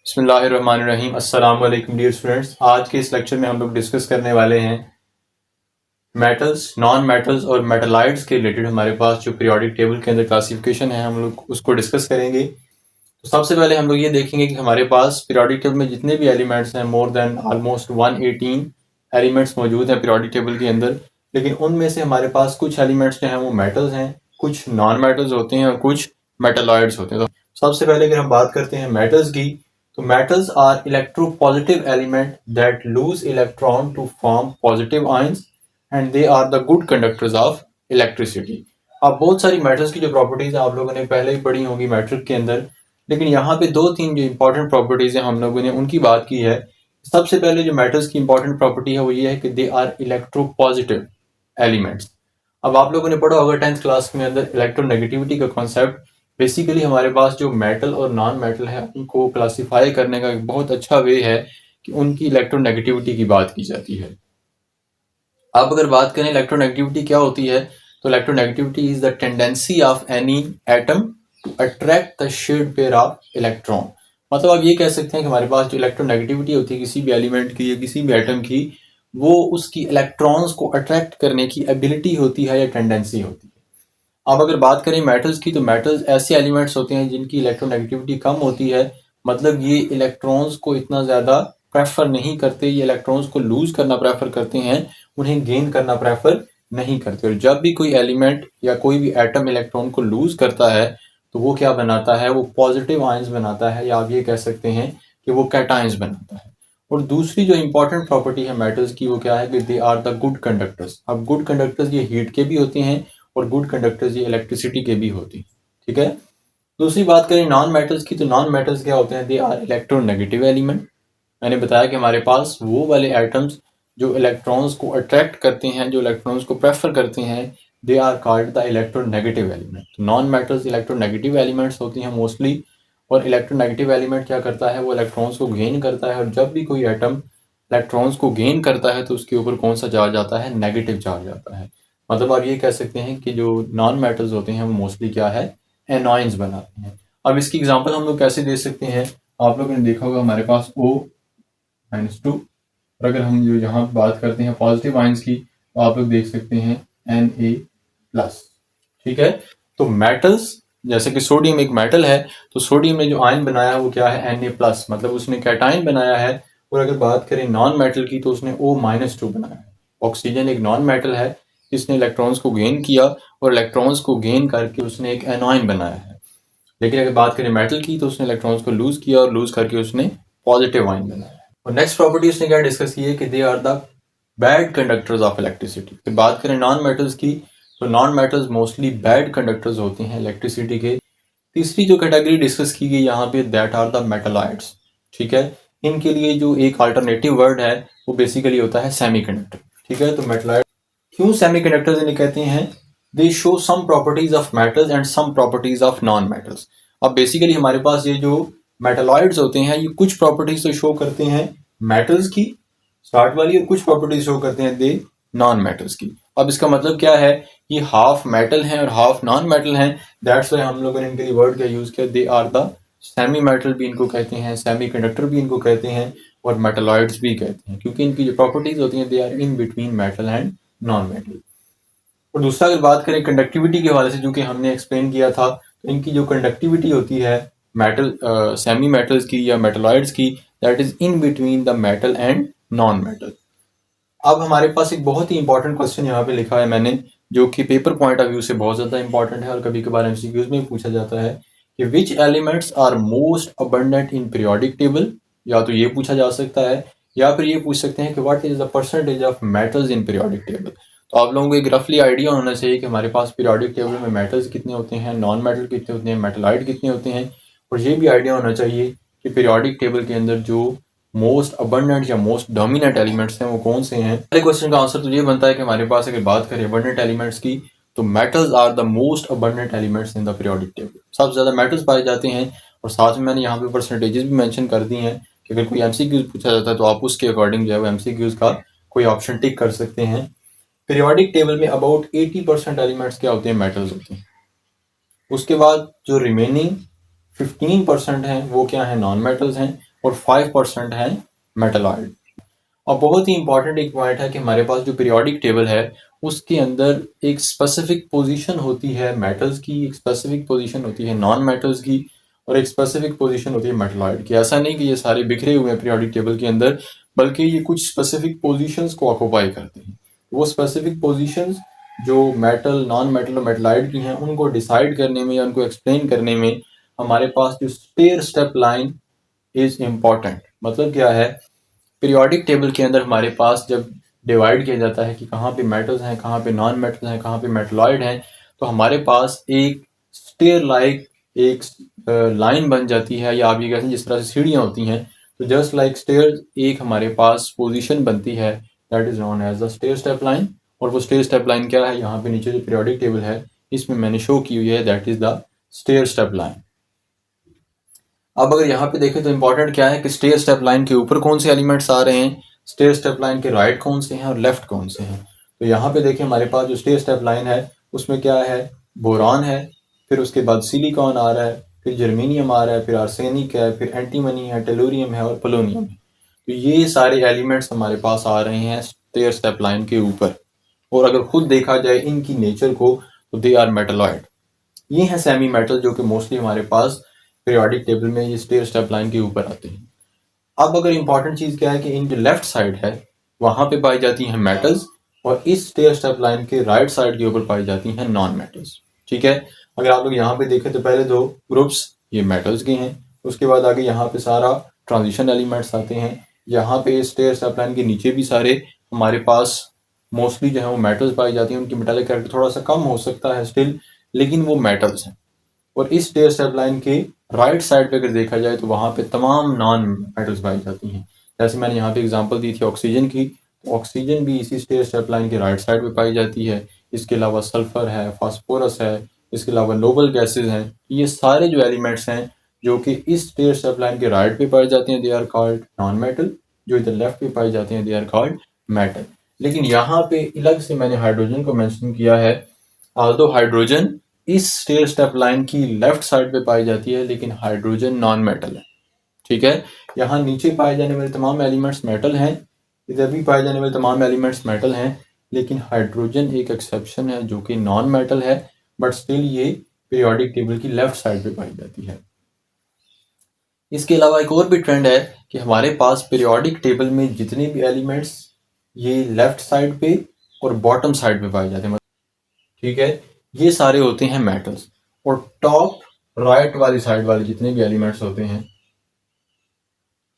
बिस्मिल्लाहिर्रहमानिर्रहीम। अस्सलाम वालेकुम डियर स्टूडेंट्स। आज के इस लेक्चर में हम लोग डिस्कस करने वाले हैं मेटल्स, नॉन मेटल्स और मेटलाइट्स के रिलेटेड हमारे पास जो पीरियोडिक टेबल के अंदर क्लासिफिकेशन है हम लोग उसको डिस्कस करेंगे। तो सबसे पहले हम लोग ये देखेंगे कि हमारे पास पीरियोडिक टेबल में जितने भी एलिमेंट्स हैं मोर देन ऑलमोस्ट 118 एलिमेंट्स मौजूद हैं पीरियोडिक टेबल के अंदर। लेकिन उनमें से हमारे पास कुछ एलिमेंट्स जो हैं वो मेटल्स हैं, कुछ नॉन मेटल्स होते हैं और कुछ मेटलॉइड्स होते हैं। तो सबसे पहले अगर हम बात करते हैं मेटल्स की, तो metals are electropositive element that lose electron to form positive ions and they are the good conductors of electricity। अब बहुत सारी मेटल्स की जो प्रॉपर्टीज आप लोगों ने पहले ही पढ़ी होंगी मैट्रिक के अंदर, लेकिन यहाँ पे दो तीन जो इंपॉर्टेंट प्रॉपर्टीज हैं हम लोगों ने उनकी बात की है। सबसे पहले जो मेटल्स की इंपॉर्टेंट प्रॉपर्टी है वो ये है कि दे आर इलेक्ट्रोपॉजिटिव एलिमेंट्स। अब आप लोगों ने पढ़ा होगा 10th क्लास में अंदर इलेक्ट्रोनेगेटिविटी का कॉन्सेप्ट। बेसिकली हमारे पास जो मेटल और नॉन मेटल है उनको क्लासिफाई करने का एक बहुत अच्छा वे है कि उनकी इलेक्ट्रोनेगेटिविटी की बात की जाती है। अब अगर बात करें इलेक्ट्रोनेगेटिविटी क्या होती है, तो electronegativity is the tendency of any atom to attract the shared pair of electron. मतलब आप ये कह सकते हैं कि हमारे पास जो इलेक्ट्रोनेगेटिविटी होती है किसी भी एलिमेंट की या किसी भी एटम की, वो उसकी इलेक्ट्रॉन्स को अट्रैक्ट करने की एबिलिटी होती है या टेंडेंसी होती है। अब अगर बात करें मेटल्स की, तो मेटल्स ऐसे एलिमेंट्स होते हैं जिनकी इलेक्ट्रोनेगेटिविटी कम होती है। मतलब ये इलेक्ट्रॉन्स को इतना ज़्यादा प्रेफर नहीं करते, ये इलेक्ट्रॉन्स को लूज करना प्रेफर करते हैं, उन्हें गेन करना प्रेफर नहीं करते। और जब भी कोई एलिमेंट या कोई भी एटम इलेक्ट्रॉन को लूज करता है तो वो क्या बनाता है, वो पॉजिटिव आयंस बनाता है, या आप ये कह सकते हैं कि वो कैटायंस बनाता है। और दूसरी जो इंपॉर्टेंट प्रॉपर्टी है मेटल्स की वो क्या है कि they are the good conductors. अब गुड कंडक्टर्स ये हीट के भी होते हैं और गुड कंडक्टर्स ये इलेक्ट्रिसिटी के भी होती हैं। ठीक है। दूसरी बात करें नॉन मेटल्स की, तो नॉन मेटल्स क्या होते हैं, दे आर इलेक्ट्रोनेगेटिव एलिमेंट। मैंने बताया कि हमारे पास वो वाले एटम्स जो इलेक्ट्रॉन्स को अट्रैक्ट करते हैं, जो इलेक्ट्रॉन्स को प्रेफर करते हैं, they are called the electronegative element. तो नॉन मेटल्स इलेक्ट्रोनेगेटिव एलिमेंट्स होती हैं मोस्टली। और इलेक्ट्रोनेगेटिव एलिमेंट क्या करता है, वो इलेक्ट्रॉन्स को गेन करता है। और जब भी कोई एटम इलेक्ट्रॉन्स को गेन करता है तो उसके ऊपर कौन सा चार्ज आता है, नेगेटिव चार्ज आता है। मतलब आप ये कह सकते हैं कि जो नॉन मेटल्स होते हैं वो मोस्टली क्या है, एनॉइंस बनाते हैं। अब इसकी एग्जांपल हम लोग कैसे दे सकते हैं, आप लोगों ने देखा होगा हमारे पास O-2। और अगर हम जो यहाँ बात करते हैं पॉजिटिव आयंस की, तो आप लोग देख सकते हैं Na+। ठीक है। तो मेटल्स जैसे कि सोडियम एक मेटल है, तो सोडियम ने जो आयन बनाया वो क्या है, Na+, मतलब उसने कैटायन बनाया है। और अगर बात करें नॉन मेटल की, तो उसने O-2 बनाया है। ऑक्सीजन एक नॉन मेटल है जिसने इलेक्ट्रॉन्स को गेन किया और इलेक्ट्रॉन्स को गेन करके उसने एक एनॉइन बनाया है। लेकिन अगर बात करें मेटल की, तो उसने इलेक्ट्रॉन्स को लूज किया और लूज करके उसने पॉजिटिव आयन बनाया है। और नेक्स्ट प्रॉपर्टी उसने क्या डिस्कस की है कि they are the bad conductors of electricity. फिर बात करें नॉन मेटल्स की, तो non metals mostly bad conductors होते हैं इलेक्ट्रिसिटी के। तीसरी जो कैटेगरी डिस्कस की गई यहाँ पे, दैट आर द मेटलॉइड्स। ठीक है। इनके लिए जो एक अल्टरनेटिव वर्ड है वो बेसिकली होता है सेमीकंडक्टर। ठीक है। तो मेटलॉइड क्यों सेमीकंडक्टर्स इन्हें कहते हैं, they show some properties of metals and some properties of non metals. अब बेसिकली हमारे पास ये जो मेटलॉइड्स होते हैं ये कुछ प्रॉपर्टीज तो शो करते हैं मेटल्स की स्टार्ट वाली, और कुछ प्रॉपर्टीज शो करते हैं दे नॉन मेटल्स की। अब इसका मतलब क्या है, ये हाफ मेटल हैं और हाफ नॉन मेटल हैं। दैट्स वाई हम लोगों ने इनके लिए वर्ड क्या यूज किया, they are the semi metal भी इनको कहते हैं, सेमी कंडक्टर भी इनको कहते हैं, और मेटलॉइड्स भी कहते हैं, क्योंकि इनकी जो प्रॉपर्टीज होती हैं they are in between metal and non metal. और दूसरा अगर बात करें कंडक्टिविटी के हवाले से, जो कि हमने एक्सप्लेन किया था, तो इनकी जो कंडक्टिविटी होती है मेटल सेमी मेटल्स की या मेटलॉइड्स की, that is in between the metal and non metal. अब हमारे पास एक बहुत ही इंपॉर्टेंट क्वेश्चन यहाँ पे लिखा है मैंने, जो कि पेपर पॉइंट ऑफ व्यू से बहुत ज़्यादा इंपॉर्टेंट है और कभी कभार एमसीक्यूज में पूछा जाता है कि which elements are most abundant in periodic table. या तो ये पूछा जा सकता है, या फिर ये पूछ सकते हैं कि what is the percentage of metals in periodic table. तो आप लोगों को एक रफली आइडिया होना चाहिए कि हमारे पास पीरियोडिक टेबल में मेटल्स कितने होते हैं, नॉन मेटल कितने होते हैं, मेटलाइट कितने होते हैं। और ये भी आइडिया होना चाहिए कि पीरियोडिक टेबल के अंदर जो मोस्ट अबंडेंट या मोस्ट डोमिनेंट एलिमेंट्स हैं वो कौन से हैं। पहले क्वेश्चन का आंसर तो ये बनता है कि हमारे पास अगर बात करें अबंडेंट एलिमेंट्स की, तो metals are the most abundant elements in the periodic table. सबसे ज़्यादा मेटल्स पाए जाते हैं। और साथ में मैंने यहाँ पे परसेंटेजेस भी मेंशन कर दी हैं कि अगर कोई एमसीक्यूज पूछा जाता है तो आप उसके अकॉर्डिंग जो है वो एमसीक्यूज का कोई ऑप्शन टिक कर सकते हैं। पीरियोडिक टेबल में अबाउट 80% एलिमेंट्स क्या होते हैं, मेटल्स होते हैं। उसके बाद जो रिमेनिंग 15% हैं वो क्या है, नॉन मेटल्स हैं। और 5% हैं मेटलॉइड। और बहुत ही इंपॉर्टेंट एक पॉइंट है कि हमारे पास जो पीरियोडिक टेबल है उसके अंदर एक स्पेसिफिक पोजीशन होती है मेटल्स की, एक स्पेसिफिक पोजीशन होती है नॉन मेटल्स की, और एक स्पेसिफिक पोजीशन होती है मेटलॉइड की। ऐसा नहीं कि ये सारे बिखरे हुए हैं पीरियोडिक टेबल के अंदर, बल्कि ये कुछ स्पेसिफिक पोजीशंस को ऑक्यूपाई करते हैं। वो स्पेसिफिक पोजीशंस जो मेटल, नॉन मेटल और मेटलॉइड की हैं उनको डिसाइड करने में या उनको एक्सप्लेन करने में हमारे पास जो stair step line is important. मतलब क्या है, पीरियोडिक टेबल के अंदर हमारे पास जब डिवाइड किया जाता है कि कहाँ पे मेटल्स हैं, कहाँ पे नॉन मेटल्स हैं, कहाँ पे मेटलॉइड हैं, तो हमारे पास एक स्टेयर लाइक एक लाइन बन जाती है, या आप ये कहते हैं जिस तरह से सीढ़ियाँ होती हैं, तो जस्ट लाइक स्टेयर एक हमारे पास पोजीशन बनती है, that is known as the stair step line. और वो स्टेयर स्टेप लाइन क्या है, यहाँ पे नीचे जो पीरियोडिक टेबल है इसमें मैंने शो की हुई है, that is the stair step line. अब अगर यहाँ पे देखें तो इंपॉर्टेंट क्या है कि स्टेयर स्टेप लाइन के ऊपर कौन से एलिमेंट्स आ रहे हैं, स्टेयर स्टेप लाइन के राइट कौन से हैं और लेफ्ट कौन से हैं। तो यहाँ पे देखें हमारे पास जो स्टेयर स्टेप लाइन है उसमें क्या है, बोरान है, फिर उसके बाद सिलिकॉन आ रहा है, फिर जर्मेनियम आ रहा है, फिर आर्सेनिक है, फिर एंटीमनी है, टेलुरियम है और पोलोनियम है। तो ये सारे एलिमेंट्स हमारे पास आ रहे हैं स्टेयर स्टेप लाइन के ऊपर। और अगर खुद देखा जाए इनकी नेचर को तो दे आर मेटलॉइड। ये हैं सेमी मेटल जो कि मोस्टली हमारे पास पीरियोडिक टेबल में ये स्टेयर स्टेप लाइन के ऊपर आते हैं। अब अगर इंपॉर्टेंट चीज क्या है कि इन जो लेफ्ट साइड है वहां पे पाई जाती हैं मेटल्स, और इस स्टेयर स्टेप लाइन के राइट साइड के ऊपर पाई जाती हैं नॉन मेटल्स। ठीक है, अगर आप लोग यहाँ पे देखें तो पहले दो ग्रुप्स ये मेटल्स के हैं, उसके बाद आगे यहाँ पे सारा ट्रांजिशन एलिमेंट्स आते हैं। यहाँ पे स्टेयर स्टेप लाइन के नीचे भी सारे हमारे पास मोस्टली जो है वो मेटल्स पाई जाती हैं। उनकी मेटालिक कैरेक्टर थोड़ा सा कम हो सकता है स्टिल, लेकिन वो मेटल्स हैं। और इस स्टेयर स्टेप लाइन के राइट साइड पे अगर देखा जाए तो वहां पे तमाम नॉन मेटल्स पाई जाती हैं। जैसे मैंने यहाँ पे एग्जांपल दी थी ऑक्सीजन की, तो ऑक्सीजन भी इसी स्टेयर स्टेप लाइन के राइट साइड पे पाई जाती है। इसके अलावा सल्फर है, फास्फोरस है, इसके अलावा नोबल गैसेज हैं। ये सारे जो एलिमेंट्स हैं जो कि इस स्टेयर स्टेप लाइन के राइट पे पाए जाते हैं, they are called non metal. जो इधर लेफ्ट पे पाए जाते हैं, दे आर कॉल्ड मेटल। लेकिन यहाँ पे अलग से मैंने हाइड्रोजन को मेंशन किया है। ऑल्दो हाइड्रोजन इस स्टेयर स्टेप लाइन की लेफ्ट साइड पे पाई जाती है, लेकिन हाइड्रोजन नॉन मेटल है। ठीक है, यहाँ नीचे पाए जाने वाले तमाम एलिमेंट्स मेटल हैं, इधर भी पाए जाने वाले तमाम एलिमेंट्स मेटल हैं, लेकिन हाइड्रोजन एक एक्सेप्शन है जो कि नॉन मेटल है, बट स्टिल ये पीरियोडिक टेबल की लेफ्ट साइड पे पाई जाती है। इसके अलावा एक और भी ट्रेंड है कि हमारे पास पीरियोडिक टेबल में जितने भी एलिमेंट्स ये लेफ्ट साइड पे और बॉटम साइड पे पाए जाते हैं। ठीक है, ये सारे होते हैं मेटल्स। और टॉप राइट वाली साइड वाले जितने भी एलिमेंट्स होते हैं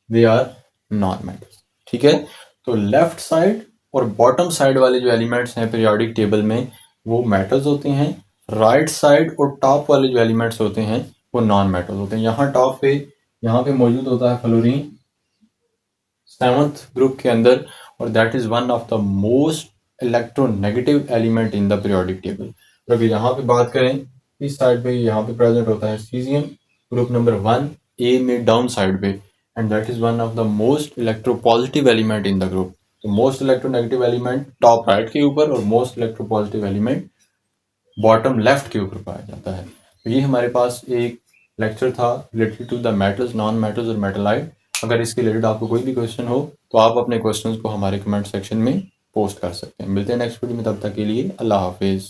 दे आर नॉन मेटल्स। ठीक है, तो लेफ्ट साइड और बॉटम साइड वाले जो एलिमेंट्स हैं पीरियोडिक टेबल में वो मेटल्स होते हैं। राइट साइड और टॉप वाले जो एलिमेंट्स होते हैं वो नॉन मेटल्स होते हैं। यहाँ टॉप पे यहाँ पे मौजूद होता है फ्लोरीन 7th ग्रुप के अंदर, और that is one of the most electronegative element in the periodic table. तो अगर यहाँ पे बात करें इस साइड पे यहाँ पे प्रेजेंट होता है सीजियम ग्रुप नंबर 1 ए में डाउन साइड पे, and that is one of the most electropositive element in the group. तो most electronegative element top right के ऊपर और most electropositive element bottom left के ऊपर पाया जाता है। तो ये हमारे पास एक लेक्चर था related to the metals, non metals और मेटलाइट। अगर इसके रिलेटेड आपको कोई भी क्वेश्चन हो तो आप अपने क्वेश्चंस को हमारे कमेंट सेक्शन में पोस्ट कर सकते हैं। मिलते हैं नेक्स्ट वीडियो में, तब तक के लिए अल्लाह हाफिज़।